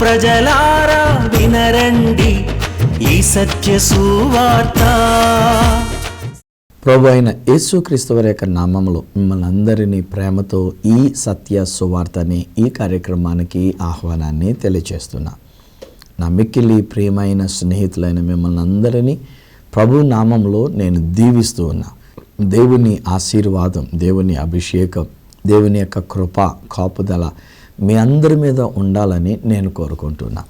ప్రజలారా వినరండి ఈ సత్య సువార్త. ప్రభు అయిన యేసుక్రీస్తు వారి యొక్క నామములో మిమ్మల్ని అందరినీ ప్రేమతో ఈ సత్య సువార్త అనే ఈ కార్యక్రమానికి ఆహ్వానాన్ని తెలియజేస్తున్నా. నా మిక్కిలి ప్రియమైన స్నేహితులైన మిమ్మల్ని అందరినీ ప్రభు నామంలో నేను దీవిస్తూ ఉన్నా. దేవుని ఆశీర్వాదం, దేవుని అభిషేకం, దేవుని యొక్క కృప, కాపుదల మీ అందరి మీద ఉండాలని నేను కోరుకుంటున్నా.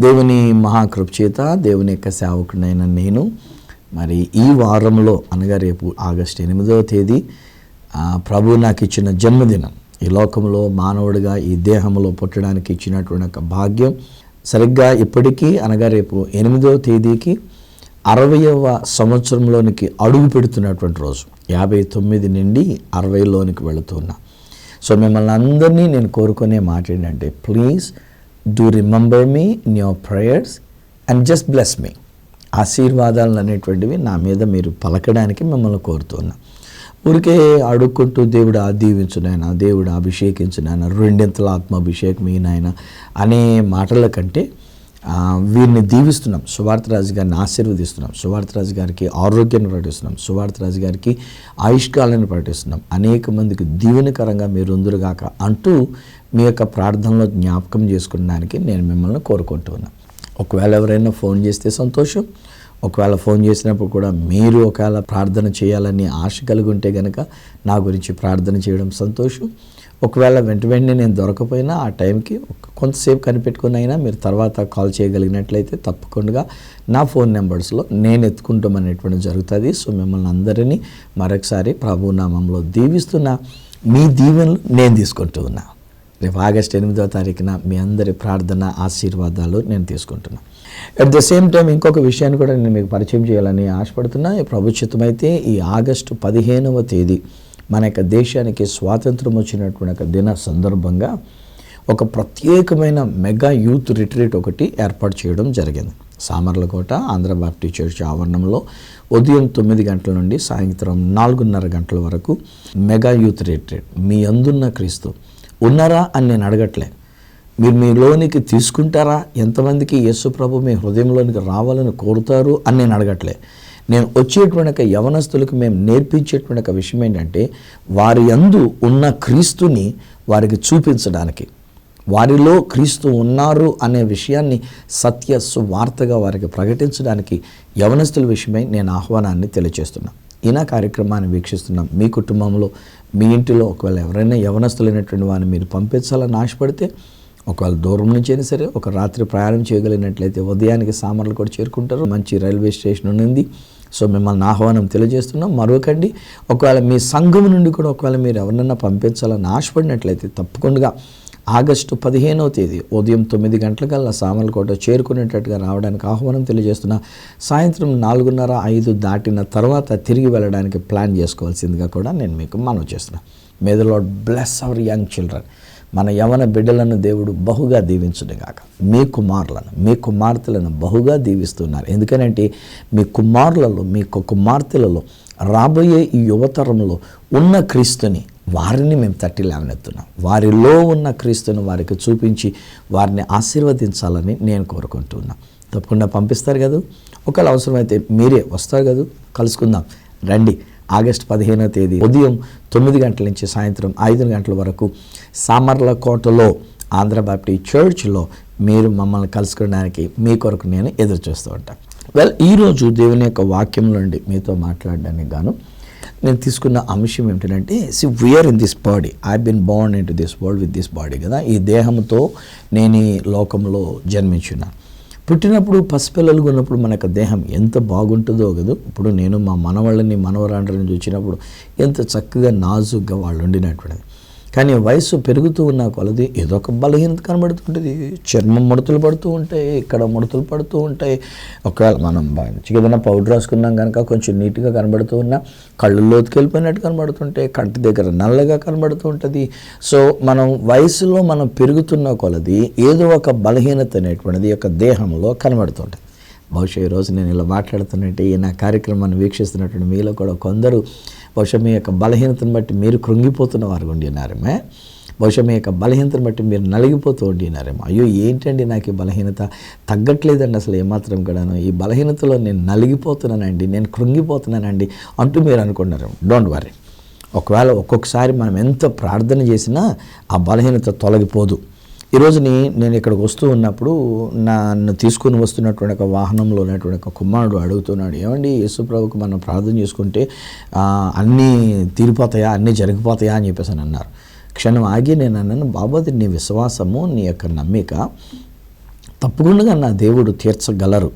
దేవుని మహాకృప చేత దేవుని యొక్క సేవకుడైన నేను మరి ఈ వారంలో అనగా రేపు ఆగస్టు 8వ తేదీ ప్రభు నాకు ఇచ్చిన జన్మదినం, ఈ లోకంలో మానవుడిగా ఈ దేహంలో పుట్టడానికి ఇచ్చినటువంటి ఒక భాగ్యం, సరిగ్గా ఇప్పటికీ అనగా రేపు 8వ తేదీకి 60వ సంవత్సరంలోనికి అడుగు పెడుతున్నటువంటి రోజు. 59 నుండి 60లోనికి వెళుతున్నా. సో మిమ్మల్ని అందరినీ నేను కోరుకునే మాట ఏంటంటే, please do remember me in your prayers and just bless me. ఆశీర్వాదాలు అనేటువంటివి నా మీద మీరు పలకడానికి మిమ్మల్ని కోరుతున్నా. ఊరికే అడుక్కుంటూ దేవుడు దీవించునైనా, దేవుడు అభిషేకించునైనా, 2 ఆత్మాభిషేకం ఈయన అనే మాటల కంటే వీరిని దీవిస్తున్నాం. సువార్తరాజు గారిని ఆశీర్వదిస్తున్నాం. సువార్తరాజు గారికి ఆరోగ్యాన్ని ప్రకటిస్తున్నాం. సువార్తరాజు గారికి ఆయుష్కాలను ప్రకటిస్తున్నాం. అనేక మందికి దీవెనకరంగా మీరు ఉందురుగాక అంటూ మీ యొక్క ప్రార్థనలో జ్ఞాపకం చేసుకునడానికి నేను మిమ్మల్ని కోరుకుంటున్నాను. ఒకవేళ ఎవరైనా ఫోన్ చేస్తే సంతోషం. ఒకవేళ ఫోన్ చేసినప్పుడు కూడా మీరు ఒకవేళ ప్రార్థన చేయాలని ఆశ కలిగి ఉంటే కనుక నా గురించి ప్రార్థన చేయడం సంతోషం. ఒకవేళ వెంటనే నేను దొరకపోయినా ఆ టైంకి కొంతసేపు కనిపెట్టుకుని అయినా మీరు తర్వాత కాల్ చేయగలిగినట్లయితే తప్పకుండా నా ఫోన్ నెంబర్స్లో నేను ఎత్తుకుంటామనేటువంటి జరుగుతుంది. సో మిమ్మల్ని అందరినీ మరొకసారి ప్రభు నామంలో దీవిస్తున్నా. మీ దీవెనలు నేను తీసుకుంటూ ఉన్నా. రేపు ఆగస్టు 8వ తారీఖున మీ అందరి ప్రార్థన ఆశీర్వాదాలు నేను తీసుకుంటున్నాను. అట్ ద సేమ్ టైం ఇంకొక విషయాన్ని కూడా నేను మీకు పరిచయం చేయాలని ఆశపడుతున్నా. ప్రభు చిత్తమైతే ఈ ఆగస్టు 15వ తేదీ మన యొక్క దేశానికి స్వాతంత్రం వచ్చినటువంటి ఒక దిన సందర్భంగా ఒక ప్రత్యేకమైన మెగా యూత్ రిట్రీట్ ఒకటి ఏర్పాటు చేయడం జరిగింది. సామర్లకోట ఆంధ్ర బాప్టిస్ట్ చర్చ్ ఆవరణంలో ఉదయం 9 గంటల నుండి సాయంత్రం 4:30 గంటల వరకు మెగా యూత్ రిట్రీట్. మీ అందున్న క్రీస్తు ఉన్నారా అని నేను అడగట్లే, మీరు మీలోనికి తీసుకుంటారా, ఎంతమందికి యేసు ప్రభు మీ హృదయంలోనికి రావాలని కోరుతారు అని నేను అడగట్లే. నేను వచ్చేటువంటి యవనస్తులకు మేము నేర్పించేటువంటి విషయం ఏంటంటే, వారి యందు ఉన్న క్రీస్తుని వారికి చూపించడానికి, వారిలో క్రీస్తు ఉన్నారు అనే విషయాన్ని సత్య సువార్తగా వారికి ప్రకటించడానికి యవనస్తుల విషయమై నేను ఆహ్వానాన్ని తెలియజేస్తున్నాను. ఈయన కార్యక్రమాన్ని వీక్షిస్తున్నాం. మీ కుటుంబంలో, మీ ఇంటిలో ఒకవేళ ఎవరైనా యవనస్తులైనటువంటి వారిని మీరు పంపించాలని ఆశపడితే, ఒకవేళ దూరం నుంచి అయినా సరే ఒక రాత్రి ప్రయాణం చేయగలిగినట్లయితే ఉదయానికి సామర్లు కూడా చేరుకుంటారు. మంచి రైల్వే స్టేషన్ ఉంది. సో మిమ్మల్ని ఆహ్వానం తెలియజేస్తున్నాం. మరొకండి, ఒకవేళ మీ సంఘం నుండి కూడా ఒకవేళ మీరు ఎవరినైనా పంపించాలని ఆశపడినట్లయితే తప్పకుండా ఆగస్టు 15వ తేదీ ఉదయం 9 గంటలకల్లా సామర్లకోట చేరుకునేటట్టుగా రావడానికి ఆహ్వానం తెలియజేస్తున్నా. సాయంత్రం 4:30, 5 దాటిన తర్వాత తిరిగి వెళ్ళడానికి ప్లాన్ చేసుకోవాల్సిందిగా కూడా నేను మీకు మనవి చేస్తున్నాను. May the lord bless hour young children. మన యవన బిడ్డలను దేవుడు బహుగా దీవించునుగాక. మీ కుమారులను, మీ కుమార్తెలను బహుగా దీవిస్తున్నారు. ఎందుకనంటే మీ కుమారులలో, మీ కుమార్తెలలో రాబోయే ఈ యువతరంలో ఉన్న క్రీస్తుని వారిని మేము తట్టి లేవనెత్తున్నాం. వారిలో ఉన్న క్రీస్తుని వారికి చూపించి వారిని ఆశీర్వదించాలని నేను కోరుకుంటున్నాను. తప్పకుండా పంపిస్తారు కదా. ఒకవేళ అవసరమైతే మీరే వస్తారు కదా, కలుసుకుందాం రండి. ఆగస్టు 15వ తేదీ ఉదయం 9 గంటల నుంచి సాయంత్రం 5 గంటల వరకు సామర్లకోటలో ఆంధ్ర బాప్టిస్ట్ చర్చ్లో మీరు మమ్మల్ని కలుసుకోవడానికి మీ కొరకు నేను ఎదురు చూస్తూ ఉంటాను. ఈరోజు దేవుని యొక్క వాక్యం నుండి మీతో మాట్లాడడానికి గాను నేను తీసుకున్న అంశం ఏమిటంటే, we are in this body, I been born into this world with this body కదా. ఈ దేహంతో నేను ఈ లోకంలో జన్మించున్నాను. పుట్టినప్పుడు పసిపిల్లలుగా ఉన్నప్పుడు మన యొక్క దేహం ఎంత బాగుంటుందో కదా. ఇప్పుడు నేను మా మనవాళ్ళని మనవరాండ్రని చూసినప్పుడు ఎంత చక్కగా నాజుగ్గా వాళ్ళు ఉండినటువంటిది. కానీ వయసు పెరుగుతూ ఉన్న కొలది ఏదో ఒక బలహీనత కనబడుతుంటుంది. చర్మం ముడతలు పడుతూ ఉంటాయి, ఇక్కడ ముడతలు పడుతూ ఉంటాయి. ఒకవేళ మనం ఏదైనా పౌడర్ రాసుకున్నాం కనుక కొంచెం నీట్గా కనబడుతూ ఉన్నా కళ్ళు లోతుకి వెళ్ళిపోయినట్టు కనబడుతుంటాయి, కంటి దగ్గర నల్లగా కనబడుతూ ఉంటుంది. సో మనం వయసులో మనం పెరుగుతున్న కొలది ఏదో ఒక బలహీనత అనేటువంటిది యొక్క దేహంలో కనబడుతుంటుంది. బహుశా ఈరోజు నేను ఇలా మాట్లాడుతున్నట్టే ఈ నా కార్యక్రమాన్ని వీక్షిస్తున్నటువంటి మీలో కూడా కొందరు బహుశా మీ యొక్క బలహీనతను బట్టి మీరు కృంగిపోతున్న వారు ఉండి ఉన్నారమే. బహుశా మీ యొక్క బలహీనతను బట్టి మీరు నలిగిపోతూ ఉంటున్నారేమో. అయ్యో ఏంటండి నాకు ఈ బలహీనత తగ్గట్లేదండి అసలు ఏమాత్రం కూడాను, ఈ బలహీనతలో నేను నలిగిపోతున్నానండి, నేను కృంగిపోతున్నానండి అంటూ మీరు అనుకున్నారేమో. Don't worry. ఒకవేళ ఒక్కొక్కసారి మనం ఎంత ప్రార్థన చేసినా ఆ బలహీనత తొలగిపోదు. ఈరోజుని నేను ఇక్కడికి వస్తూ ఉన్నప్పుడు నన్ను తీసుకుని వస్తున్నటువంటి ఒక వాహనంలో ఉన్నటువంటి ఒక కుమారుడు అడుగుతున్నాడు, ఏమండి యేసుప్రభుకు మనం ప్రార్థన చేసుకుంటే అన్నీ తీరిపోతాయా, అన్నీ జరిగిపోతాయా అని చెప్పేసి అని అన్నారు. క్షణం ఆగి నేను అన్నాను, బాబు అది నీ విశ్వాసము, నీ యొక్క నమ్మిక, తప్పకుండా నా దేవుడు తీర్చగలరు.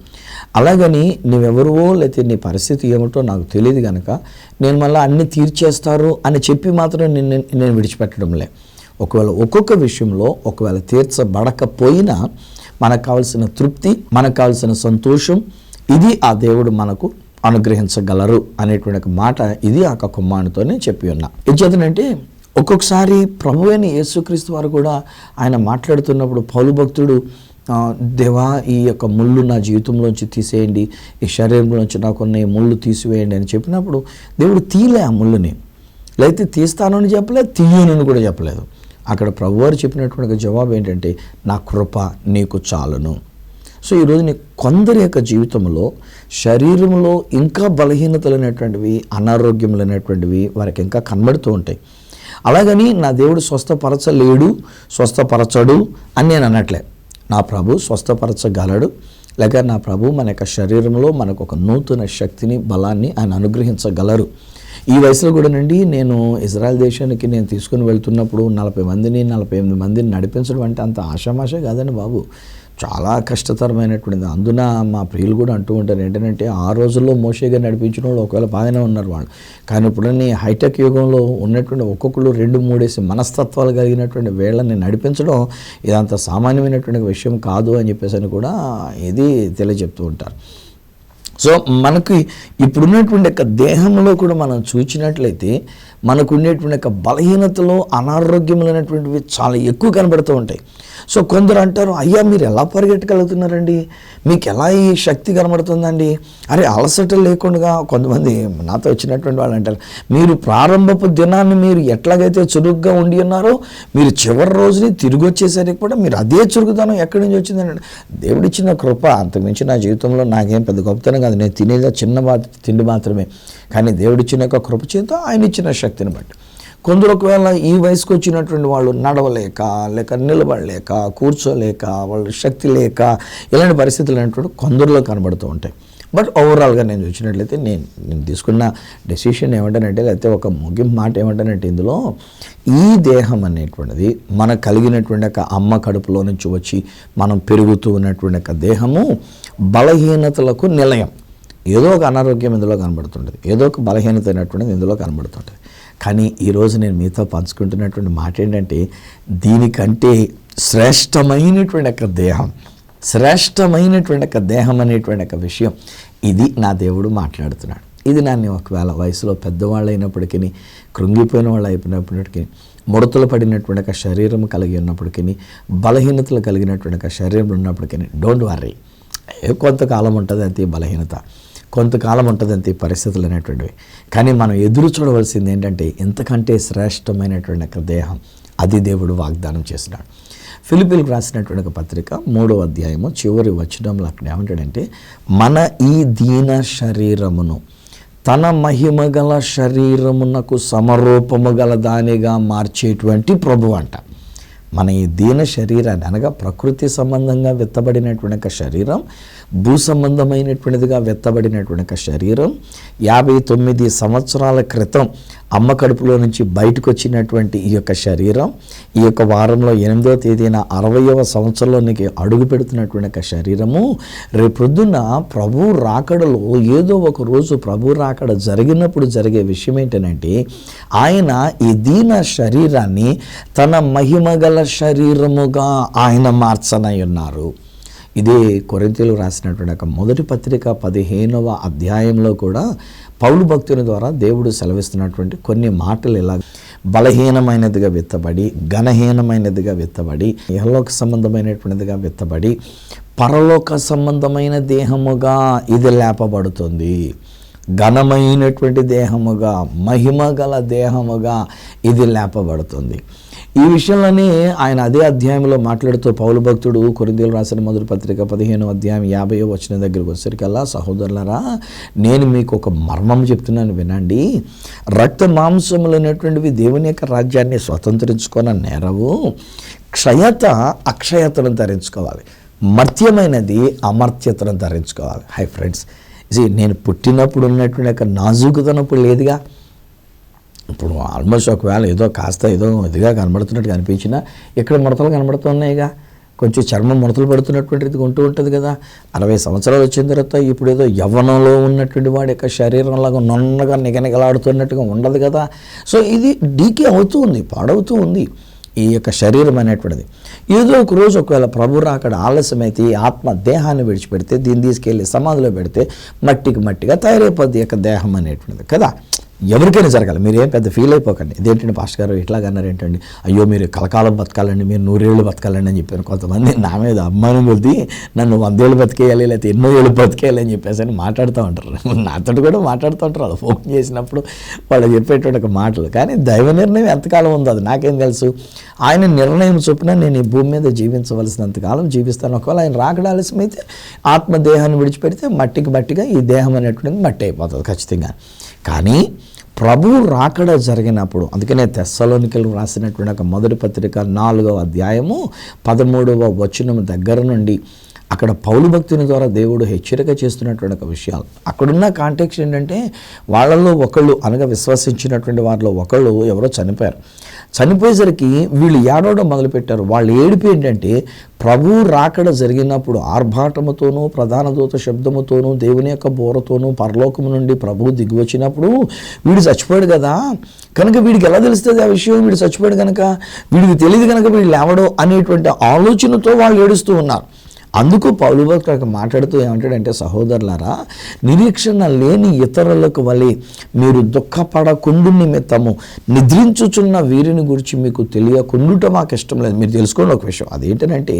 అలాగని నువ్వెవరువో లేకపోతే నీ పరిస్థితి ఏమిటో నాకు తెలియదు కనుక నేను మళ్ళీ అన్నీ తీర్చేస్తారు అని చెప్పి మాత్రం నేను విడిచిపెట్టడంలే. ఒకవేళ ఒక్కొక్క విషయంలో ఒకవేళ తీర్చబడకపోయినా మనకు కావాల్సిన తృప్తి, మనకు కావాల్సిన సంతోషం ఇది ఆ దేవుడు మనకు అనుగ్రహించగలరు అనేటువంటి ఒక మాట ఇది ఆ కుమారునితోనే చెప్పి ఉన్నా. ఏచేతనంటే ఒక్కొక్కసారి ప్రభు అయిన యేసుక్రీస్తు వారు కూడా ఆయన మాట్లాడుతున్నప్పుడు పౌలు భక్తుడు, దేవా ఈ యొక్క ముళ్ళు నా జీవితంలోంచి తీసేయండి, ఈ శరీరంలోంచి నాకున్న ఈ ముళ్ళు తీసివేయండి అని చెప్పినప్పుడు దేవుడు తీయలే ఆ ముళ్ళుని, లేకపోతే తీస్తాను అని చెప్పలేదు, తీయనని కూడా చెప్పలేదు. అక్కడ ప్రభువారు చెప్పినటువంటి జవాబు ఏంటంటే నా కృప నీకు చాలును. సో ఈరోజు కొందరి యొక్క జీవితంలో శరీరంలో ఇంకా బలహీనతలు అనేటువంటివి, అనారోగ్యములు అనేటువంటివి వారికి ఇంకా కనబడుతూ ఉంటాయి. అలాగని నా దేవుడు స్వస్థపరచలేడు, స్వస్థపరచడు అని నేను అనట్లే. నా ప్రభు స్వస్థపరచగలడు, లేక నా ప్రభు మన యొక్క శరీరంలో మనకు ఒక నూతన శక్తిని, బలాన్ని ఆయన అనుగ్రహించగలరు. ఈ వయసులో కూడానండి నేను ఇజ్రాయెల్ దేశానికి నేను తీసుకుని వెళ్తున్నప్పుడు 40 మందిని 48 మందిని నడిపించడం అంటే అంత ఆషామాష కాదండి బాబు, చాలా కష్టతరమైనటువంటిది. అందున మా ప్రియులు కూడా అంటూ ఉంటారు ఏంటంటే ఆ రోజుల్లో మోషేగా నడిపించిన వాళ్ళు ఒకవేళ బాగానే ఉన్నారు వాళ్ళు, కానీ ఇప్పుడన్నీ హైటెక్ యుగంలో ఉన్నటువంటి ఒక్కొక్కరు 2-3 మనస్తత్వాలు కలిగినటువంటి వీళ్ళని నడిపించడం ఇదంత సామాన్యమైనటువంటి విషయం కాదు అని చెప్పేసి అని కూడా ఇది తెలియజెప్తూ ఉంటారు. సో మనకి ఇప్పుడున్నటువంటి యొక్క దేహంలో కూడా మనం చూసినట్లయితే మనకు ఉండేటువంటి యొక్క బలహీనతలు, అనారోగ్యములు అనేటువంటివి చాలా ఎక్కువ కనబడుతూ ఉంటాయి. సో కొందరు అంటారు, అయ్యా మీరు ఎలా పరిగెట్టగలుగుతున్నారండి, మీకు ఎలా ఈ శక్తి కనబడుతుందండి, అరే అలసట లేకుండా. కొంతమంది నాతో వచ్చినటువంటి వాళ్ళు అంటారు, మీరు ప్రారంభపు దినాన్ని మీరు ఎట్లాగైతే చురుగ్గా ఉండి ఉన్నారో మీరు చివరి రోజుని తిరిగి వచ్చేసరికి కూడా మీరు అదే చురుకుదనం ఎక్కడి నుంచి వచ్చిందండి. దేవుడిచ్చిన కృప, అంతకుమించి నా జీవితంలో నాకేం పెద్ద గొప్పతనం కాదు, నేను తినేదా చిన్న తిండి మాత్రమే, కానీ దేవుడిచ్చిన యొక్క కృప చేత ఆయన ఇచ్చిన శక్తిని బట్టి. కొందరు ఒకవేళ ఈ వయసుకు వచ్చినటువంటి వాళ్ళు నడవలేక, లేక నిలబడలేక, కూర్చోలేక, వాళ్ళ శక్తి లేక ఇలాంటి పరిస్థితులు అనేటువంటి కొందరిలో కనబడుతూ ఉంటాయి. బట్ ఓవరాల్గా నేను చూసినట్లయితే నేను తీసుకున్న డెసిషన్ ఏమంటానంటే, లేకపోతే ఒక ముగింపు మాట ఏమంటానంటే, ఇందులో ఈ దేహం అనేటువంటిది మనకు కలిగినటువంటి ఒక అమ్మ కడుపులో నుంచి వచ్చి మనం పెరుగుతూ ఉన్నటువంటి ఒక దేహము బలహీనతలకు నిలయం. ఏదో ఒక అనారోగ్యం ఇందులో కనబడుతుంటుంది, ఏదో ఒక బలహీనత అయినటువంటిది ఇందులో కనబడుతుంటుంది. కానీ ఈరోజు నేను మీతో పంచుకుంటున్నటువంటి మాట ఏంటంటే, దీనికంటే శ్రేష్టమైనటువంటి ఒక దేహం, శ్రేష్టమైనటువంటి ఒక దేహం అనేటువంటి ఒక విషయం ఇది నా దేవుడు మాట్లాడుతున్నాడు. ఇది నన్ను ఒకవేళ వయసులో పెద్దవాళ్ళు అయినప్పటికీ, కృంగిపోయిన వాళ్ళు అయిపోయినప్పటికీ, ముడతలు పడినటువంటి ఒక శరీరం కలిగి ఉన్నప్పటికీ, బలహీనతలు కలిగినటువంటి ఒక శరీరం ఉన్నప్పటికీ డోంట్ వర్రీ. కొంతకాలం ఉంటుంది అంతే బలహీనత, కొంతకాలం ఉంటుంది అంతే పరిస్థితులు అనేటువంటివి. కానీ మనం ఎదురు చూడవలసింది ఏంటంటే, ఇంతకంటే శ్రేష్టమైనటువంటి ఒక దేహం అది దేవుడు వాగ్దానం చేస్తున్నాడు. ఫిలిప్పీలకు రాసినటువంటి ఒక పత్రిక 3వ అధ్యాయము చివరి వచనంలో అక్కడ ఏమంటాడంటే, మన ఈ దీన శరీరమును తన మహిమగల శరీరమునకు సమరూపము గల దానిగా మార్చేటువంటి ప్రభు అంట. మన ఈ దీన శరీరాన్ని, అనగా ప్రకృతి సంబంధంగా వెత్తబడినటువంటి ఒక శరీరం, భూ సంబంధమైనటువంటిదిగా వెత్తబడినటువంటి ఒక శరీరం, 59 సంవత్సరాల క్రితం అమ్మ కడుపులో నుంచి బయటకు వచ్చినటువంటి ఈ యొక్క శరీరం, ఈ యొక్క వారంలో 8వ తేదీన 60వ సంవత్సరంలోనికి అడుగు పెడుతున్నటువంటి ఒక శరీరము, రేపొద్దున ప్రభు రాకడలో ఏదో ఒక రోజు ప్రభు రాకడ జరిగినప్పుడు జరిగే విషయం ఏంటంటే, ఆయన ఈ దీన శరీరాన్ని తన మహిమగల శరీరముగా ఆయన మార్చనై ఉన్నారు. ఇదే కొరింథీయులకు రాసినటువంటి ఒక మొదటి పత్రిక 15వ అధ్యాయంలో కూడా పౌలు భక్తుని ద్వారా దేవుడు సెలవిస్తున్నటువంటి కొన్ని మాటలు ఇలా: బలహీనమైనదిగా విత్తబడి, ఘనహీనమైనదిగా విత్తబడి, ఇహలోక సంబంధమైనటువంటిదిగా విత్తబడి, పరలోక సంబంధమైన దేహముగా ఇది లేపబడుతుంది. ఘనమైనటువంటి దేహముగా, మహిమ గల దేహముగా ఇది లేపబడుతుంది. ఈ విషయంలోనే ఆయన అదే అధ్యాయంలో మాట్లాడుతూ పౌలు భక్తుడు కొరింథీయులకు రాసిన మొదటి పత్రిక 15వ అధ్యాయం 50వ వచనం దగ్గరికి వచ్చేసరికల్లా, సహోదరులారా నేను మీకు ఒక మర్మం చెప్తున్నాను వినండి. రక్త మాంసములు అనేటువంటివి దేవుని యొక్క రాజ్యాన్ని స్వతంత్రించుకొని నేరవు. క్షయత అక్షయతను ధరించుకోవాలి, మర్త్యమైనది అమర్త్యతను ధరించుకోవాలి. హై ఫ్రెండ్స్, నేను పుట్టినప్పుడు ఉన్నటువంటి యొక్క నాజూకుతనప్పుడు లేదుగా. ఇప్పుడు ఆల్మోస్ట్ ఒకవేళ ఏదో కాస్త ఏదో ఇదిగా కనబడుతున్నట్టు కనిపించినా ఇక్కడ ముడతలు కనబడుతున్నాయిగా, కొంచెం చర్మం ముడతలు పడుతున్నటువంటిది ఉంటూ ఉంటుంది కదా. 60 సంవత్సరాలు వచ్చిన తర్వాత ఇప్పుడు ఏదో యవ్వనంలో ఉన్నటువంటి వాడి యొక్క శరీరంలాగా నొన్నగా నిగనిగలాడుతున్నట్టుగా ఉండదు కదా. సో ఇది డీకే అవుతూ ఉంది, పాడవుతూ ఉంది ఈ యొక్క శరీరం అనేటువంటిది. ఏదో ఒక రోజు ఒకవేళ ప్రభు రాకడ ఆలస్యమైతే ఈ ఆత్మ దేహాన్ని విడిచిపెడితే, దీన్ని తీసుకెళ్ళి సమాధిలో పెడితే మట్టిగా తయారైపోద్ది యొక్క దేహం అనేటువంటిది కదా. ఎవరికైనా జరగాలి, మీరేం పెద్ద ఫీల్ అయిపోకండి. ఇదేంటండి పాస్టర్ గారు ఇట్లాగన్నారు ఏంటండి, అయ్యో మీరు కలకాలం బతకాలండి, మీరు 100 ఏళ్ళు బతకాలండి అని చెప్పాను. కొంతమంది నా మీద అమ్మానం కొద్ది నన్ను 100 ఏళ్ళు బతికేయాలి, లేకపోతే ఎన్నో ఏళ్ళు బతికేయాలి అని చెప్పేసి అని మాట్లాడుతూ ఉంటారు. నాతో కూడా మాట్లాడుతూ ఉంటారు వాళ్ళు ఫోన్ చేసినప్పుడు వాళ్ళు చెప్పేటువంటి ఒక మాటలు. కానీ దైవ నిర్ణయం ఎంతకాలం ఉందో అది నాకేం తెలుసు. ఆయన నిర్ణయం చొప్పున నేను ఈ భూమి మీద జీవించవలసినంతకాలం జీవిస్తాను. ఒకవేళ ఆయన రాకడ ఆలస్యమైతే ఆత్మదేహాన్ని విడిచిపెడితే మట్టిగా ఈ దేహం అనేటువంటిది మట్టి అయిపోతుంది ఖచ్చితంగా. కానీ ప్రభువు రాకడ జరిగినప్పుడు, అందుకనే తెస్సలోనికలకు రాసినటువంటి ఒక మొదటి పత్రిక 4వ అధ్యాయము 13వ వచనం దగ్గర నుండి అక్కడ పౌలు భక్తుని ద్వారా దేవుడు హెచ్చరిక చేస్తున్నటువంటి ఒక విషయాలు. అక్కడున్న కాంటెక్స్ట్ ఏంటంటే, వాళ్ళలో ఒకళ్ళు అనగా విశ్వసించినటువంటి వారిలో ఒకళ్ళు ఎవరో చనిపోయారు. చనిపోయేసరికి వీళ్ళు ఏడవడం మొదలుపెట్టారు. వాళ్ళు ఏడిపి ఏంటంటే, ప్రభువు రాకడ జరిగినప్పుడు ఆర్భాటముతోనూ ప్రధాన దూత శబ్దముతోనూ దేవుని యొక్క బోరతోనూ పరలోకము నుండి ప్రభువు దిగి వచ్చినప్పుడు వీడు చచ్చిపోయాడు కదా, కనుక వీడికి ఎలా తెలుస్తుంది ఆ విషయం, వీడు చచ్చిపోయాడు కనుక, వీడికి తెలియదు కనుక వీడు లేవడం అనేటువంటి ఆలోచనతో వాళ్ళు ఏడుస్తూ ఉన్నారు. అందుకు పౌలు భక్తుడు మాట్లాడుతూ ఏమంటాడంటే, సహోదరులారా నిరీక్షణ లేని ఇతరులకు వలె మీరు దుఃఖపడకుండు నిమిత్తము నిద్రించుచున్న వీరిని గురించి మీకు తెలియకుండుట మాకు ఇష్టం లేదు. మీరు తెలుసుకోండి ఒక విషయం, అదేంటంటే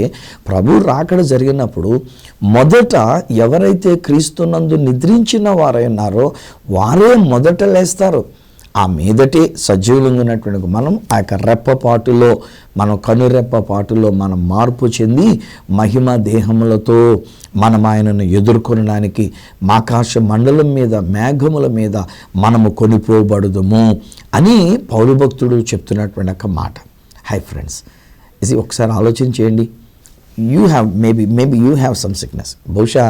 ప్రభు రాకడ జరిగినప్పుడు మొదట ఎవరైతే క్రీస్తునందు నిద్రించిన వారై ఉన్నారో వారే మొదట లేస్తారు. ఆ మీదటి సజీవులంగా ఉన్నటువంటి మనం ఆ యొక్క రెప్పపాటులో, మనం కనురెప్పపాటులో మనం మార్పు చెంది మహిమ దేహములతో మనం ఆయనను ఎదుర్కొనడానికి ఆకాశ మండలం మీద మేఘముల మీద మనము కొనిపోబడుదుము అని పౌలు భక్తుడు చెప్తున్నటువంటి ఒక మాట. హై ఫ్రెండ్స్, ఇది ఒకసారి ఆలోచన చేయండి. Maybe you have some sickness. బహుశా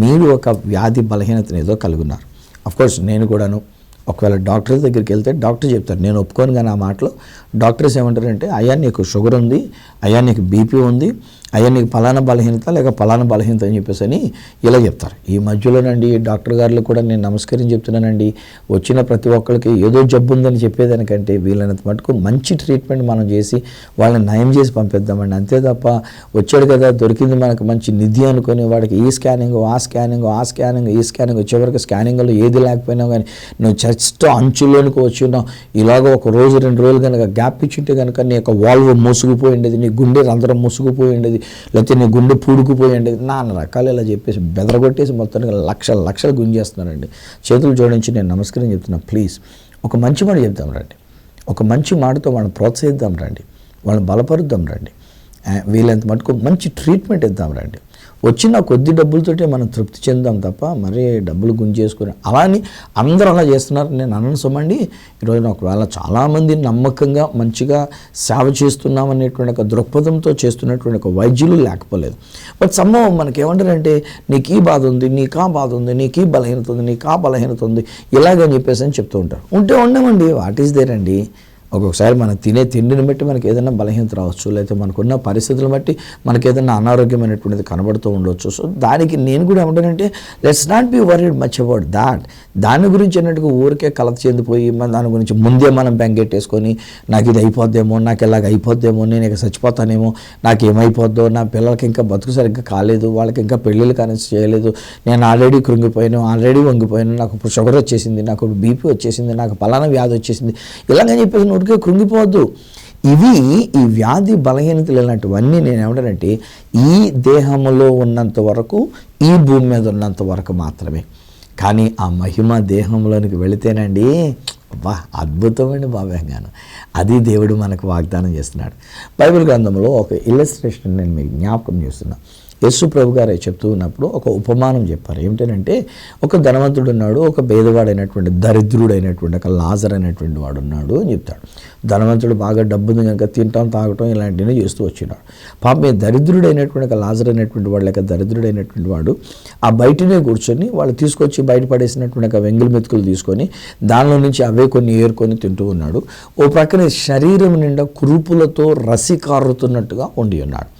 మీరు ఒక వ్యాధి బలహీనతను ఏదో కలిగి ఉన్నారు. అఫ్కోర్స్ నేను కూడాను. ఒకవేళ డాక్టర్ దగ్గరికి వెళ్తే డాక్టర్ చెప్తారు, నేను ఒప్పుకోను కానీ ఆ మాటలో డాక్టర్స్ ఏమంటారంటే, అయ్యా నీకు షుగర్ ఉంది, అయ్యా నీకు బీపీ ఉంది, అయ్యా నీకు ఫలానా బలహీనత లేక ఫలానా బలహీనత అని చెప్పేసి అని ఇలా చెప్తారు. ఈ మధ్యలోనండి డాక్టర్ గారులు కూడా నేను నమస్కరించి చెప్తున్నానండి, వచ్చిన ప్రతి ఒక్కరికి ఏదో జబ్బు ఉందని చెప్పేదానికంటే వీళ్ళైనంత మటుకు మంచి ట్రీట్మెంట్ మనం చేసి వాళ్ళని నయం చేసి పంపిద్దామండి. అంతే తప్ప వచ్చాడు కదా దొరికింది మనకు మంచి నిధి అనుకుని వాడికి ఈ స్కానింగ్ ఈ స్కానింగ్ వచ్చేవరకు స్కానింగ్లో ఏది లేకపోయినా కానీ నువ్వు జస్ట్ అంచులోనికి వచ్చినావు, ఇలాగ ఒక రోజు 2 రోజులు కనుక గ్యాప్ ఇచ్చింటే కనుక నీ యొక్క వాల్వ్ మూసుకుపోయి ఉండేది, నీ గుండె రంధ్రం మూసుకుపోయి ఉండేది, లేకపోతే నీ గుండె పూడుకుపోయి ఉండేది, నాన్న రకాలు ఇలా చెప్పేసి బెదరగొట్టేసి మొత్తానికి లక్షలు గుంజేస్తున్నారండి. చేతులు జోడించి నేను నమస్కారం చెప్తున్నా. ప్లీజ్ ఒక మంచి మాట చెప్తాం రండి, ఒక మంచి మాటతో వాళ్ళని ప్రోత్సహిద్దాం రండి, వాళ్ళని బలపరుద్దాం రండి, వీళ్ళంత మటుకు మంచి ట్రీట్మెంట్ ఇద్దాం రండి. వచ్చిన కొద్ది డబ్బులతోటే మనం తృప్తి చెందాం తప్ప మరీ డబ్బులు గుంజేసుకుని అలా అని అందరూ అలా చేస్తున్నారు నేను అనసమండి. ఈరోజు ఒకవేళ చాలామంది నమ్మకంగా మంచిగా సేవ చేస్తున్నాం అనేటువంటి ఒక దృక్పథంతో చేస్తున్నటువంటి ఒక వైద్యులు లేకపోలేదు. బట్ సంభవం మనకి ఏమంటారంటే, నీకు ఈ బాధ ఉంది, నీకు ఆ బాధ ఉంది, నీకు ఈ బలహీనత ఉంది, నీకు ఆ బలహీనత ఉంది, ఇలాగని చెప్పేసి అని చెప్తూ ఉంటారు. ఉంటే ఉండమండి, వాట్ ఈస్ దేర్ అండి. ఒక్కొక్కసారి మనం తినే తిండిని బట్టి మనకి ఏదైనా బలహీనత రావచ్చు, లేకపోతే మనకున్న పరిస్థితులను బట్టి మనకి ఏదైనా అనారోగ్యమైనటువంటిది కనబడుతూ ఉండవచ్చు. సో దానికి నేను కూడా ఏమంటానంటే, let's not be worried much about that. దాని గురించి అన్నట్టుగా ఊరికే కలత చెందిపోయి దాని గురించి ముందే మనం బెంగెట్టేసుకొని, నాకు ఇది అయిపోద్దేమో, నాకు ఇలాగ అయిపోద్దేమో, నేను ఇక చచ్చిపోతానేమో, నాకు ఏమైపోద్దో, నా పిల్లలకి ఇంకా బతుకు సరిగ్గా కాలేదు, వాళ్ళకి ఇంకా పెళ్ళిళ్ళు కానీ చేయలేదు, నేను ఆల్రెడీ కృంగిపోయాను, ఆల్రెడీ వంగిపోయాను, నాకు ఇప్పుడు షుగర్ వచ్చేసింది, నాకు బీపీ వచ్చేసింది, నాకు పలానా వ్యాధి వచ్చేసింది, ఇలాగని చెప్పేసి ఉడికే కృంగిపోవద్దు. ఈ వ్యాధి బలహీనతలు ఇలాంటివన్నీ నేను ఏమంటానంటే, ఈ దేహంలో ఉన్నంత వరకు, ఈ భూమి మీద ఉన్నంత వరకు మాత్రమే. కానీ ఆ మహిమ దేహంలోనికి వెళితేనండి అబ్బా, అద్భుతమైన భావ్యంగాను అది దేవుడు మనకు వాగ్దానం చేస్తున్నాడు. బైబిల్ గ్రంథంలో ఒక ఇల్లస్ట్రేషన్ నేను మీకు జ్ఞాపకం చేస్తున్నా. యేసు ప్రభు గారే చెప్తూ ఉన్నప్పుడు ఒక ఉపమానం చెప్పారు. ఏమిటంటే, ఒక ధనవంతుడు ఉన్నాడు, ఒక భేదవాడైనటువంటి దరిద్రుడైనటువంటి ఒక లాజర్ అయినటువంటి వాడు ఉన్నాడు అని చెప్తాడు. ధనవంతుడు బాగా డబ్బుంది కనుక తింటాం తాగటం ఇలాంటివన్నీ చేస్తూ వచ్చినాడు. పాపం దరిద్రుడైనటువంటి ఒక లాజర్ అయినటువంటి వాడు లేక దరిద్రుడైనటువంటి వాడు ఆ బయటనే కూర్చొని వాళ్ళు తీసుకొచ్చి బయటపడేసినటువంటి ఒక వెంగిలి మెతుకులు తీసుకొని దానిలో నుంచి అవే కొన్ని ఏరుకొని తింటూ ఉన్నాడు. ఓ ప్రక్కన శరీరం నిండా కురుపులతో రసి కారుతున్నట్టుగా ఉండి ఉన్నాడు.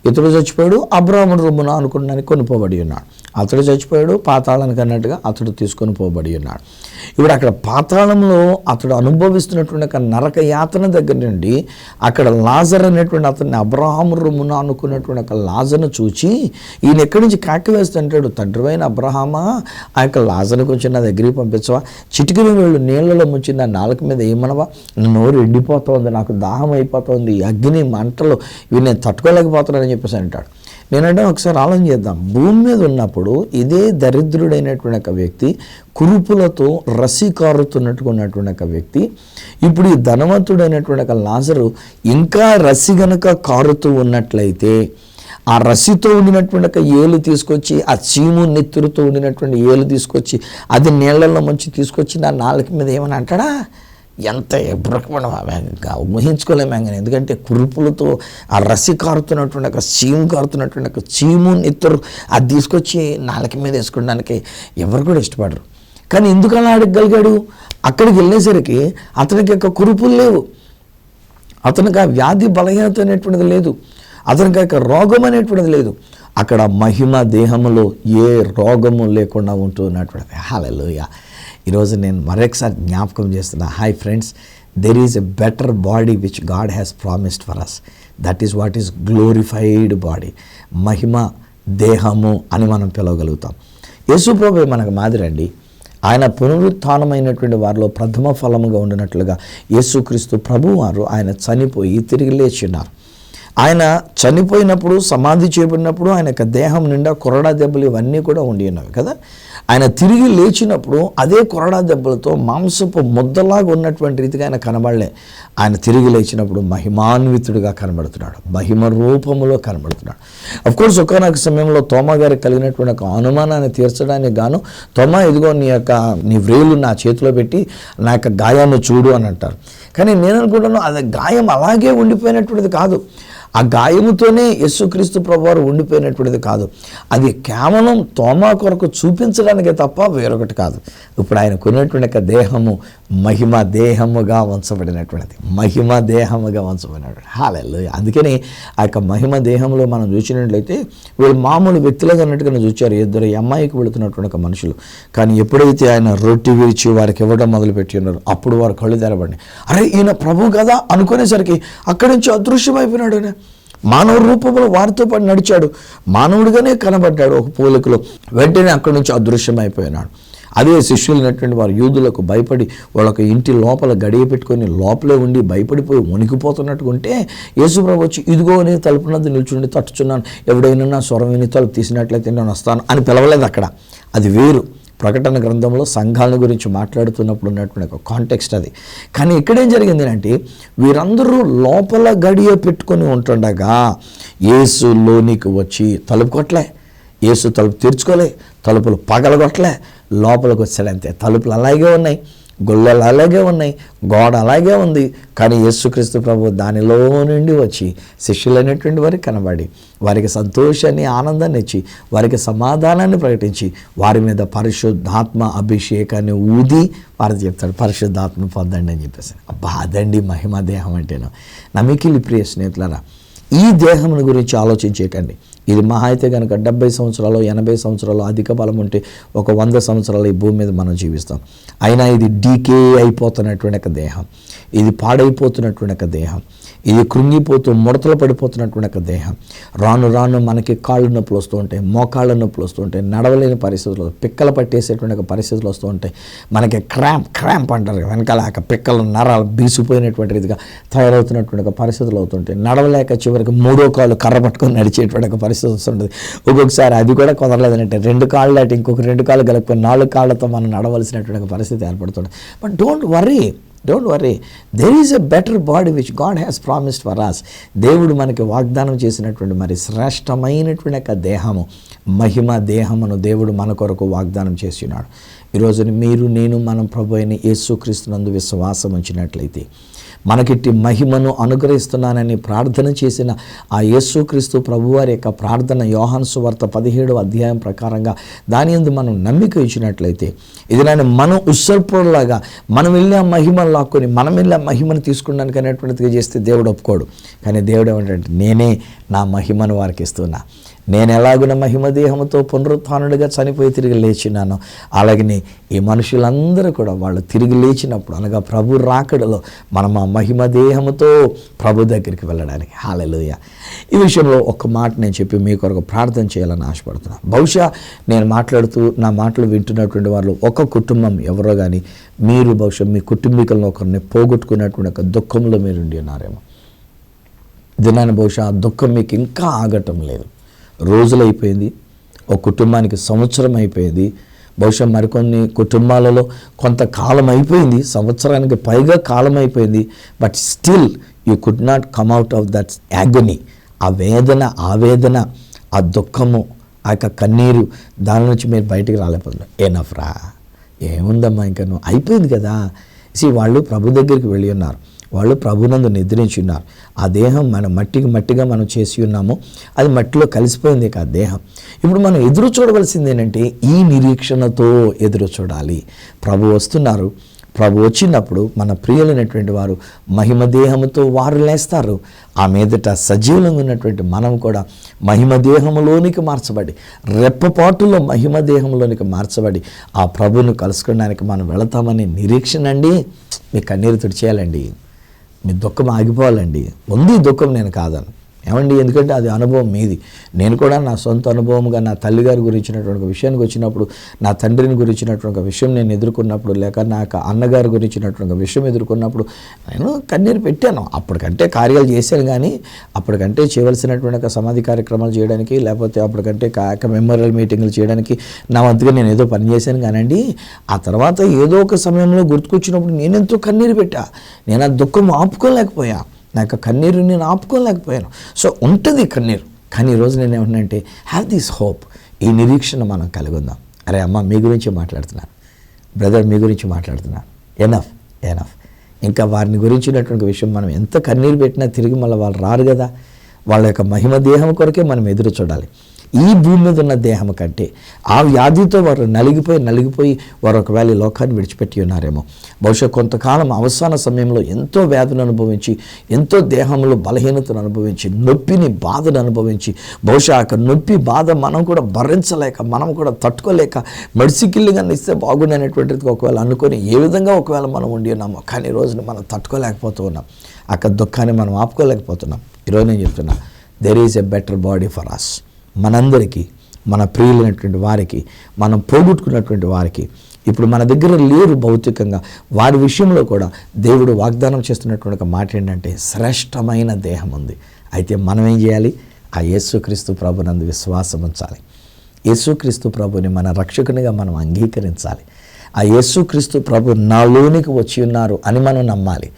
ఇతడు చచ్చిపోయాడు, అబ్రాహాము రొమ్మున అనుకున్నానికి కొనిపోబడి ఉన్నాడు. అతడు చచ్చిపోయాడు, పాతాళానికి అన్నట్టుగా అతడు తీసుకొని పోబడి ఉన్నాడు. ఇప్పుడు అక్కడ పాతాళంలో అతడు అనుభవిస్తున్నటువంటి ఒక నరక యాతన దగ్గర నుండి అక్కడ లాజర్ అనేటువంటి అతన్ని అబ్రహాము రొమ్మున అనుకున్నటువంటి ఒక లాజర్ను చూచి ఈయన ఎక్కడి నుంచి కాకి వేస్తుంటాడు, తండ్రివైన అబ్రహామా, ఆ యొక్క లాజర్ని కొంచెం నా దగ్గరికి పంపించవా, చిటికిన వేళ్ళు నీళ్ళలో ముంచి నా నాలుక మీద ఏమనవా, నోరు ఎండిపోతుంది, నాకు దాహం అయిపోతుంది, అగ్ని మంటలు ఇవి నేను తట్టుకోలేకపోతున్నానని చెప్పేసి అంటాడు. నేనంటే ఒకసారి ఆలోచన చేద్దాం. భూమి మీద ఉన్నప్పుడు ఇదే దరిద్రుడైనటువంటి ఒక వ్యక్తి, కురుపులతో రసి కారుతున్నట్టుగా ఉన్నటువంటి ఒక వ్యక్తి, ఇప్పుడు ఈ ధనవంతుడైనటువంటి ఒక లాజరు ఇంకా రసి గనక కారుతూ ఉన్నట్లయితే ఆ రసితో ఉండినటువంటి ఒక ఏలు తీసుకొచ్చి, ఆ చీము నెత్తురుతో ఉండినటువంటి ఏలు తీసుకొచ్చి అది నీళ్లలో మంచి తీసుకొచ్చి నా నాలుక మీద ఏమని అంటాడా? ఎంత ఎబ్రకమడం ఊహించుకోలేము కానీ, ఎందుకంటే కురుపులతో ఆ రసి కారుతున్నటువంటి ఒక చీము కారుతున్నటువంటి ఒక చీము నెత్తురు అది తీసుకొచ్చి నాలుక మీద వేసుకోవడానికి ఎవరు కూడా ఇష్టపడరు. కానీ ఎందుకు అలా అడగగలిగాడు? అక్కడికి వెళ్ళేసరికి అతనికి యొక్క కురుపులు లేవు, అతనికి ఆ వ్యాధి బలహీనత అనేటువంటిది లేదు, అతనికి యొక్క రోగం అనేటువంటిది లేదు. అక్కడ మహిమ దేహములో ఏ రోగము లేకుండా ఉంటూ ఉన్నటువంటిది. హల్లెలూయా. ఈరోజు నేను మరొకసారి జ్ఞాపకం చేస్తున్నా. Hi friends, there is a better body which God has promised for us. That is what is glorified body. మహిమ దేహము అని మనం పిలవగలుగుతాం. యేసు ప్రభువే మనకు మాదిరండి. ఆయన పునరుత్థానమైనటువంటి వారిలో ప్రథమ ఫలముగా ఉండినట్లుగా యేసుక్రీస్తు ప్రభువారు ఆయన చనిపోయి తిరిగి లేచినారు. ఆయన చనిపోయినప్పుడు, సమాధి చేయబడినప్పుడు ఆయన యొక్క దేహం నిండా కొరడా దెబ్బలు ఇవన్నీ కూడా ఉండి ఉన్నవి కదా. ఆయన తిరిగి లేచినప్పుడు అదే కొరడా దెబ్బలతో మాంసపు ముద్దలాగా ఉన్నటువంటి రీతిగా ఆయన కనబడలే. ఆయన తిరిగి లేచినప్పుడు మహిమాన్వితుడిగా కనబడుతున్నాడు, మహిమ రూపములో కనబడుతున్నాడు. అఫ్కోర్స్ ఒకనొక సమయంలో తోమా గారికి కలిగినటువంటి ఒక అనుమానాన్ని తీర్చడానికి గాను, తోమా ఇదిగో నీ వ్రేలు నా చేతిలో పెట్టి నా యొక్క గాయాన్ని చూడు అని అంటారు. కానీ నేను అనుకుంటున్నాను అది గాయం అలాగే ఉండిపోయినటువంటిది కాదు. ఆ గాయముతోనే యేసుక్రీస్తు ప్రభువారు ఉండిపోయినటువంటిది కాదు. అది కేవలం తోమా కొరకు చూపించడానికే తప్ప వేరొకటి కాదు. ఇప్పుడు ఆయన కొన్నటువంటి దేహము మహిమ దేహముగా ఉంచబడినటువంటిది, మహిమ దేహముగా ఉంచబడినటువంటి. హల్లెలూయా. అందుకని ఆ యొక్క మహిమ దేహంలో మనం చూసినట్లయితే వీళ్ళు మామూలు వ్యక్తులుగా అన్నట్టుగా చూచారు. ఇద్దరు అమ్మాయికి వెళుతున్నటువంటి ఒక మనుషులు. కానీ ఎప్పుడైతే ఆయన రొట్టె విరిచి వారికి ఇవ్వడం మొదలుపెట్టి ఉన్నారు, అప్పుడు వారు కళ్ళు తెరబడి, అరే ఈయన ప్రభు కదా అనుకునేసరికి అక్కడి నుంచి అదృశ్యమైపోయినాడు. ఆయన మానవ రూపంలో వారితో పాటు నడిచాడు, మానవుడిగానే కనబడ్డాడు ఒక పోలికలో. వెంటనే అక్కడి నుంచి అదృశ్యమైపోయినాడు. అదే శిష్యులైనటువంటి వారు యూదులకు భయపడి వాళ్ళొక ఇంటి లోపల గడియ పెట్టుకొని లోపలే ఉండి భయపడిపోయి వణికిపోతున్నట్టుగా ఉంటే యేసుప్రభు వచ్చి, ఇదిగో నేను తలుపునందు నిల్చుండి తట్టుచున్నాను, ఎవడైనా నా స్వరం విని తలుపు తీసినట్లయితే నేను వస్తాను అని పిలవలేదు అక్కడ. అది వేరు. ప్రకటన గ్రంథంలో సంఘాల గురించి మాట్లాడుతున్నప్పుడు ఉన్నటువంటి ఒక కాంటెక్స్ట్ అది. కానీ ఇక్కడేం జరిగింది అంటే, వీరందరూ లోపల గడియ పెట్టుకొని ఉంటుండగా యేసు లోనికి వచ్చి తలుపు కొట్టలే, యేసు తలుపు తెరుచుకోలే, తలుపులు పగలగొట్టలే, లోపలికి వచ్చాడంతే. తలుపులు అలాగే ఉన్నాయి, గొల్లలు అలాగే ఉన్నాయి, గోడ అలాగే ఉంది. కానీ యేసుక్రీస్తు ప్రభు దానిలో నుండి వచ్చి శిష్యులైనటువంటి వారికి కనబడి వారికి సంతోషాన్ని, ఆనందాన్ని ఇచ్చి వారికి సమాధానాన్ని ప్రకటించి వారి మీద పరిశుద్ధాత్మ అభిషేకాన్ని ఊది వారికి చెప్తాడు, పరిశుద్ధాత్మ పొందండి అని చెప్పేసి. అబ్బా, అదండి మహిమ దేహం అంటేను. నమ్మికిలి ప్రియ స్నేహితులారా, ఈ దేహమును గురించి ఆలోచించేకండి. ఇది మహా అయితే కనుక 70 సంవత్సరాలు 80 సంవత్సరాలు అధిక బలం ఉంటే ఒక 100 సంవత్సరాలు ఈ భూమి మీద మనం జీవిస్తాం. అయినా ఇది డీకే అయిపోతున్నటువంటి ఒక దేహం, ఇది పాడైపోతున్నటువంటి ఒక దేహం, ఇది కృంగిపోతూ ముడతలు పడిపోతున్నటువంటి ఒక దేహం. రాను రాను మనకి కాళ్ళు నొప్పులు వస్తూ ఉంటాయి, మోకాళ్ళ నొప్పులు వస్తూ ఉంటాయి, నడవలేని పరిస్థితులు, పిక్కలు పట్టేసేటువంటి ఒక పరిస్థితులు వస్తూ ఉంటాయి. మనకి క్రాంప్ అంటారు, వెనకాల పిక్కలు నరాలు బీసిపోయినటువంటి రీతిగా తయారవుతున్నటువంటి ఒక పరిస్థితులు అవుతుంటాయి. నడవలేక చివరికి మూడో కాళ్ళు కర్ర పట్టుకొని నడిచేటువంటి ఒక పరిస్థితి వస్తుంటుంది. ఒక్కొక్కసారి అది కూడా కుదరలేదంటే 2 కాళ్ళు దాటి ఇంకొక 2 కాళ్ళు కలిపిపోయి 4 కాళ్ళతో మనం నడవలసినటువంటి ఒక పరిస్థితి ఏర్పడుతుంది. But don't worry, there is a better body which God has promised for us. దేవుడు మనకి వాగ్దానం చేసినటువంటి మరి శ్రేష్టమైనటువంటి ఒక దేహము, మహిమ దేహమును దేవుడు మన కొరకు వాగ్దానం చేసి ఉన్నాడు. ఈరోజు మీరు నేను మనం ప్రభు అయిన యేసుక్రీస్తునందు విశ్వాసం ఉంచినట్లయితే మనకిట్టి మహిమను అనుగ్రహిస్తున్నానని ప్రార్థన చేసిన ఆ యేసుక్రీస్తు ప్రభువారి యొక్క ప్రార్థన యోహాను సువార్త 17వ అధ్యాయం ప్రకారంగా దాని యందు మనం నమ్మిక ఇచ్చినట్లయితే ఇది మనం ఉస్సర్పులాగా మనం వెళ్ళి ఆ మహిమను లాక్కొని మనం వెళ్ళి ఆ మహిమను తీసుకున్నానికి అనేటువంటిది చేస్తే దేవుడు ఒప్పుకోడు. కానీ దేవుడు ఏమంటే నేనే నా మహిమను వారికి ఇస్తున్నా. నేను ఎలాగున మహిమ దేహంతో పునరుత్థానుడిగా చనిపోయి తిరిగి లేచినాను, అలాగనే ఈ మనుషులందరూ కూడా వాళ్ళు తిరిగి లేచినప్పుడు అనగా ప్రభు రాకడలో మనం ఆ మహిమ దేహంతో ప్రభు దగ్గరికి వెళ్ళడానికి హల్లెలూయా. ఈ విషయంలో ఒక మాట నేను చెప్పి మీ కొరకు ప్రార్థన చేయాలని ఆశపడుతున్నాను. బహుశా నేను మాట్లాడుతూ నా మాటలు వింటున్నటువంటి వాళ్ళు ఒక కుటుంబం ఎవరో కానీ మీరు బహుశా మీ కుటుంబీకులను ఒకరిని పోగొట్టుకున్నటువంటి ఒక దుఃఖంలో మీరు ఉండి ఉన్నారేమో. దినాన్ని బహుశా ఆ దుఃఖం మీకు ఇంకా ఆగటం లేదు. రోజులు అయిపోయింది, ఒక కుటుంబానికి సంవత్సరం అయిపోయింది, బహుశా మరికొన్ని కుటుంబాలలో కొంతకాలం అయిపోయింది, సంవత్సరానికి పైగా కాలం అయిపోయింది. But still you could not come out of that agony. ఆ వేదన, ఆవేదన, ఆ దుఃఖము, ఆ యొక్క కన్నీరు, దాని నుంచి మీరు బయటికి రాలేకపోతున్నారు. ఏనఫ్రా ఏముందమ్మా ఇంకా నువ్వు అయిపోయింది కదా. వాళ్ళు ప్రభు దగ్గరికి వెళ్ళి ఉన్నారు, వాళ్ళు ప్రభునందు నిద్రించి ఉన్నారు. ఆ దేహం మనం మట్టిగా మనం చేసి ఉన్నాము, అది మట్టిలో కలిసిపోయింది ఆ దేహం. ఇప్పుడు మనం ఎదురు చూడవలసింది ఏంటంటే ఈ నిరీక్షణతో ఎదురు చూడాలి. ప్రభు వస్తున్నారు, ప్రభు వచ్చినప్పుడు మన ప్రియులైనటువంటి వారు మహిమ దేహముతో వారు లేస్తారు. ఆ మీదట సజీవంగా ఉన్నటువంటి మనం కూడా మహిమ దేహంలోనికి మార్చబడి రెప్పపాటులో మహిమ దేహంలోనికి మార్చబడి ఆ ప్రభువును కలుసుకోవడానికి మనం వెళతామని నిరీక్షణ అండి. మీ కన్నీరు తుడిచేయాలండి, మీ దుఃఖం ఆగిపోవాలండి. ఉంది దుఃఖం, నేను కాదను ఏమండి, ఎందుకంటే అది అనుభవం మీది. నేను కూడా నా సొంత అనుభవంగా నా తల్లిగారి గురించినటువంటి విషయానికి వచ్చినప్పుడు, నా తండ్రిని గురించినటువంటి విషయం నేను ఎదుర్కొన్నప్పుడు, లేక నా అన్నగారి గురించినటువంటి విషయం ఎదుర్కొన్నప్పుడు నేను కన్నీరు పెట్టాను. అప్పటికంటే కార్యాలు చేశాను, కానీ అప్పటికంటే చేయవలసినటువంటి సమాధి కార్యక్రమాలు చేయడానికి, లేకపోతే అప్పటికంటే మెమోరియల్ మీటింగ్లు చేయడానికి నా వంతుగా నేను ఏదో పని చేశాను. కానండి ఆ తర్వాత ఏదో ఒక సమయంలో గుర్తుకొచ్చినప్పుడు నేను ఎంతో కన్నీరు పెట్టా. నేను ఆ దుఃఖం ఆపుకోలేకపోయా, నా యొక్క కన్నీరు నేను ఆపుకోలేకపోయాను. సో ఉంటుంది కన్నీరు. కానీ ఈరోజు నేను ఏమంటున్నానంటే హ్యావ్ దిస్ హోప్, ఈ నిరీక్షణ మనం కలిగి ఉందాం. అరే అమ్మ మీ గురించి మాట్లాడుతున్నాను, బ్రదర్ మీ గురించి మాట్లాడుతున్నాను, ఎనఫ్. ఇంకా వారిని గురించినటువంటి విషయం మనం ఎంత కన్నీరు పెట్టినా తిరిగి మళ్ళీ వాళ్ళు రారు కదా. వాళ్ళ యొక్క మహిమ దేహం కొరకే మనం ఎదురు చూడాలి. ఈ భూమి మీద ఉన్న దేహం కంటే ఆ వ్యాధితో వారు నలిగిపోయి వారు ఒకవేళ ఈ లోకాన్ని విడిచిపెట్టి ఉన్నారేమో. బహుశా కొంతకాలం అవసాన సమయంలో ఎంతో వ్యాధులను అనుభవించి, ఎంతో దేహంలో బలహీనతను అనుభవించి, నొప్పిని, బాధను అనుభవించి, బహుశా ఆ నొప్పి బాధ మనం కూడా భరించలేక, మనం కూడా తట్టుకోలేక మెడిసికిల్గా ఇస్తే బాగుండనేటువంటిది ఒకవేళ అనుకొని ఏ విధంగా ఒకవేళ మనం ఉండి ఉన్నామో. కానీ ఈ రోజున మనం తట్టుకోలేకపోతూ ఉన్నాం, ఆ దుఃఖాన్ని మనం ఆపుకోలేకపోతున్నాం. ఈరోజు నేను చెప్తున్నా, there is a better body for us. మనందరికీ, మన ప్రియులైనటువంటి వారికి, మనం పోగొట్టుకున్నటువంటి వారికి, ఇప్పుడు మన దగ్గర లేరు భౌతికంగా, వారి విషయంలో కూడా దేవుడు వాగ్దానం చేస్తున్నటువంటి ఒక మాట ఏంటంటే శ్రేష్టమైన దేహం ఉంది. అయితే మనం ఏం చేయాలి? ఆ యేసుక్రీస్తు ప్రభునందు విశ్వాసం ఉంచాలి. యేసుక్రీస్తు ప్రభుని మన రక్షకునిగా మనం అంగీకరించాలి. ఆ యేసుక్రీస్తు ప్రభు నాలోనికి వచ్చి ఉన్నారు అని మనం నమ్మాలి.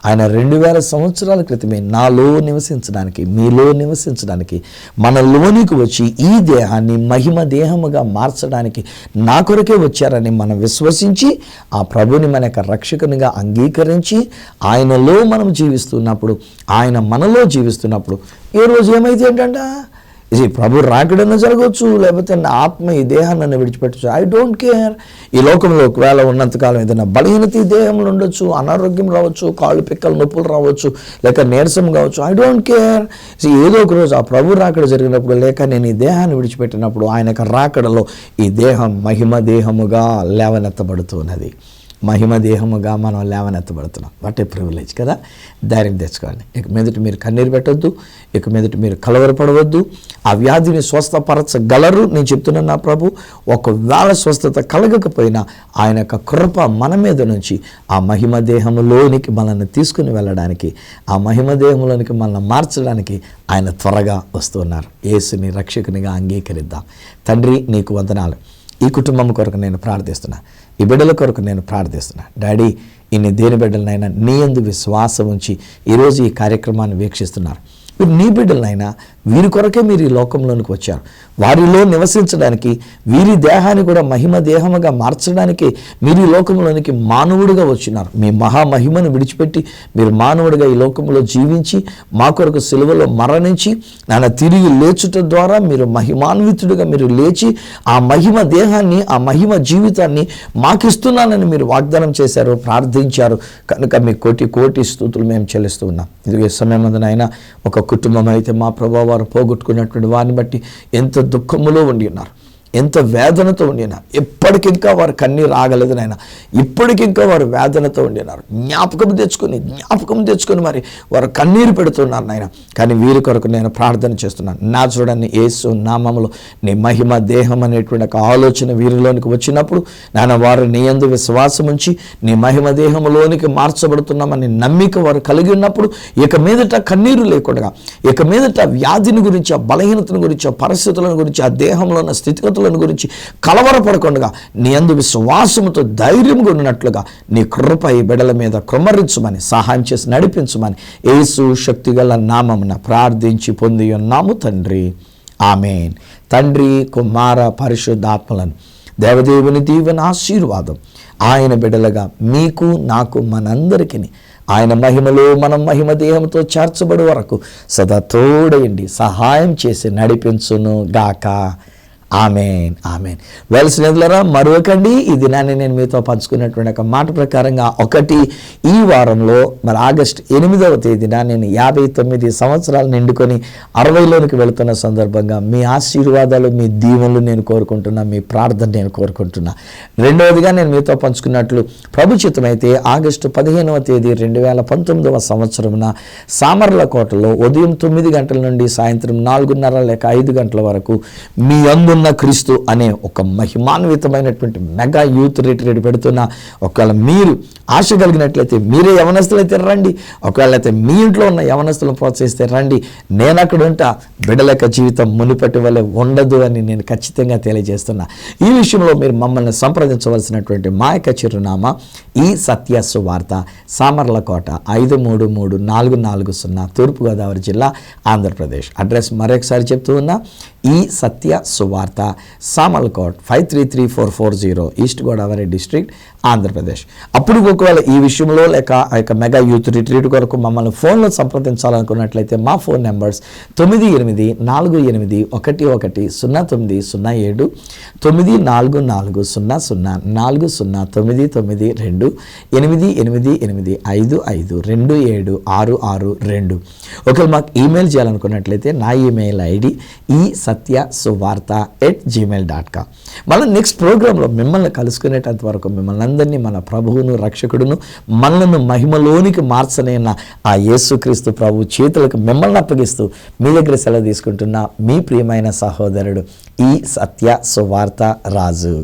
ఆయన 2000 సంవత్సరాల క్రితమే నాలో నివసించడానికి, మీలో నివసించడానికి, మనలోనికి వచ్చి ఈ దేహాన్ని మహిమ దేహముగా మార్చడానికి నా కొరకే వచ్చారని మనం విశ్వసించి ఆ ప్రభుని మన యొక్క రక్షకునిగా అంగీకరించి ఆయనలో మనం జీవిస్తున్నప్పుడు, ఆయన మనలో జీవిస్తున్నప్పుడు ఏ రోజు ఏమైతే ఏంటంటే ఇది ప్రభు రాకడన్నా జరగవచ్చు, లేకపోతే నా ఆత్మ ఈ దేహాన్ని నన్ను విడిచిపెట్టచ్చు. I don't care. ఈ లోకంలో ఒకవేళ ఉన్నంతకాలం ఏదైనా బలహీనత ఈ దేహంలో ఉండొచ్చు, అనారోగ్యం రావచ్చు, కాళ్ళు పిక్కలు నొప్పులు రావచ్చు, లేక నీరసం కావచ్చు. I don't care. ఏదో ఒక రోజు ఆ ప్రభు రాకడ జరిగినప్పుడు, లేక నేను ఈ దేహాన్ని విడిచిపెట్టినప్పుడు ఆయన యొక్క రాకడలో ఈ దేహం మహిమ దేహముగా లేవనెత్తబడుతున్నది. మహిమ దేహముగా మనం లేవనెత్తబడుతున్నాం. వాట్ ఏ ప్రివిలేజ్ కదా. ధైర్యం తెచ్చుకోండి. ఇక మీదట మీరు కన్నీరు పెట్టొద్దు, ఇక మీదట మీరు కలవరపడవద్దు. ఆ వ్యాధిని స్వస్థపరచగలరు నేను చెప్తున్నాను నా ప్రభు. ఒకవేళ స్వస్థత కలగకపోయినా ఆయన యొక్క కృప మన మీద నుంచి ఆ మహిమ దేహంలోనికి మనల్ని తీసుకుని వెళ్ళడానికి, ఆ మహిమ దేహంలోనికి మనల్ని మార్చడానికి ఆయన త్వరగా వస్తున్నారు. యేసుని రక్షకునిగా అంగీకరిద్దాం. తండ్రి నీకు వందనాలు. ఈ కుటుంబం కొరకు నేను ప్రార్థిస్తున్నా, ఈ బిడ్డల కొరకు నేను ప్రార్థిస్తున్నా. డాడీ, ఇన్ని దేని బిడ్డలనైనా నీ యందు విశ్వాసం ఉంచి ఈరోజు ఈ కార్యక్రమాన్ని వీక్షిస్తున్నారు. మీరు నీ బిడ్డలనైనా వీరి కొరకే మీరు ఈ లోకంలోనికి వచ్చారు. వారిలో నివసించడానికి, వీరి దేహాన్ని కూడా మహిమ దేహముగా మార్చడానికి మీరు ఈ లోకంలోనికి మానవుడిగా వచ్చినారు. మీ మహామహిమను విడిచిపెట్టి మీరు మానవుడిగా ఈ లోకంలో జీవించి మా కొరకు సిలువలో మరణించి నాన్న తిరిగి లేచుట ద్వారా మీరు మహిమాన్వితుడిగా మీరు లేచి ఆ మహిమ దేహాన్ని, ఆ మహిమ జీవితాన్ని మాకిస్తున్నానని మీరు వాగ్దానం చేశారు, ప్రార్థించారు. కనుక మీ కోటి కోటి స్తుతులు మేము చెల్లిస్తూ ఉన్నాం. ఇది సమయం అయినా ఒక కుటుంబం అయితే మా ప్రభావ వారు పోగొట్టుకున్నటువంటి వారిని బట్టి ఎంత దుఃఖములో ఉండి ఉన్నారు, ఎంత వేదనతో ఉండినారు. ఎప్పటికింకా వారు కన్నీరు ఆగలేదు నాయన. ఇప్పటికింకా వారు వేదనతో ఉండినారు. జ్ఞాపకం తెచ్చుకొని మరి వారు కన్నీరు పెడుతున్నారు నాయన. కానీ వీరి కొరకు నేను ప్రార్థన చేస్తున్నాను. నా చూడండి, యేసు నామములో నీ మహిమ దేహం అనేటువంటి ఒక ఆలోచన వీరిలోనికి వచ్చినప్పుడు నాయన వారు నీ యందు విశ్వాసం ఉంచి నీ మహిమ దేహంలోనికి మార్చబడుతున్నామని నమ్మిక వారు కలిగి ఉన్నప్పుడు ఇక మీదట కన్నీరు లేకుండా, ఇక మీదట వ్యాధిని గురించి, ఆ బలహీనతను గురించి, ఆ పరిస్థితులను గురించి, ఆ దేహంలో ఉన్న స్థితిగతులను గురించి కలవరపడకుండా నీ యందు విశ్వాసముతో ధైర్యంగా ఉన్నట్లుగా నీ కృప ఈ బిడ్డల మీద కృమ్మరించమని, సహాయం చేసి నడిపించమని యేసు శక్తిగల నామమున ప్రార్థించి పొంది ఉన్నాము తండ్రి. ఆమేన్. తండ్రి, కుమార, పరిశుద్ధాత్మలను దేవదేవుని దీవెన ఆశీర్వాదం ఆయన బిడ్డలుగా మీకు, నాకు, మనందరికీ ఆయన మహిమలో మనం మహిమ దేహంతో చేర్చబడి వరకు సదా తోడయండి, సహాయం చేసి నడిపించును గాక. Amen, amen. వెల్ స్నేహితులారా, మరొకండి ఈ దినాన్ని నేను మీతో పంచుకున్నటువంటి ఒక మాట ప్రకారంగా ఈ వారంలో మరి ఆగస్టు 8వ తేదీన నేను 59 సంవత్సరాలు నిండుకొని 60లోనికి వెళుతున్న సందర్భంగా మీ ఆశీర్వాదాలు, మీ దీవెనలు నేను కోరుకుంటున్నా, మీ ప్రార్థన నేను కోరుకుంటున్నా. రెండవదిగా నేను మీతో పంచుకున్నట్లు ప్రభు చిత్తమైతే ఆగస్టు 15వ తేదీ 2019వ సంవత్సరమున సామర్లకోటలో ఉదయం 9 గంటల నుండి సాయంత్రం 4:30 లేక 5 గంటల వరకు మీ అందున్న క్రీస్తు అనే ఒక మహిమాన్వితమైనటువంటి మెగా యూత్ రిట్రీట్ పెడుతున్నా. ఒకవేళ మీరు ఆశ కలిగినట్లయితే మీరే యవనస్తులైతే రండి. ఒకవేళ అయితే మీ ఇంట్లో ఉన్న యవనస్తులను ప్రోత్సహిస్తే రండి. నేను అక్కడ ఉంటా. బిడ్డల యొక్క జీవితం మునిపటి వల్లే ఉండదు అని నేను ఖచ్చితంగా తెలియజేస్తున్నా. ఈ విషయంలో మీరు మమ్మల్ని సంప్రదించవలసినటువంటి మా యొక్క చిరునామా ఈ సత్య సువార్త, సామర్లకోట 533-440 తూర్పుగోదావరి జిల్లా, ఆంధ్రప్రదేశ్. అడ్రస్ మరొకసారి చెప్తూ ఉన్నా, ఈ సత్య సువార్త, సామర్లకోట్ 533440, ఈస్ట్ గోదావరి డిస్ట్రిక్ట్, ఆంధ్రప్రదేశ్. అప్పుడు ఒకవేళ ఈ విషయంలో లేక ఆ యొక్క మెగా యూత్ రిట్రీట్ కొరకు మమ్మల్ని ఫోన్లో సంప్రదించాలనుకున్నట్లయితే మా ఫోన్ నెంబర్స్ 9848110907, 9440040992, 8885522766. ఒకవేళ మాకు ఈమెయిల్ చేయాలనుకున్నట్లయితే నా ఈమెయిల్ ఐడి isathyasuvartha@gmail.com. మళ్ళీ నెక్స్ట్ ప్రోగ్రాంలో మిమ్మల్ని కలుసుకునేటంత వరకు మిమ్మల్ని అందరినీ మన ప్రభువును, రక్షకుడును, మనలను మహిమలోనికి మార్చనైన ఆ యేసుక్రీస్తు ప్రభు చేతులకు మిమ్మల్ని అప్పగిస్తూ మీ దగ్గర సెలవు తీసుకుంటున్న మీ ప్రియమైన సహోదరుడు ఈ సత్య సువార్త రాజు.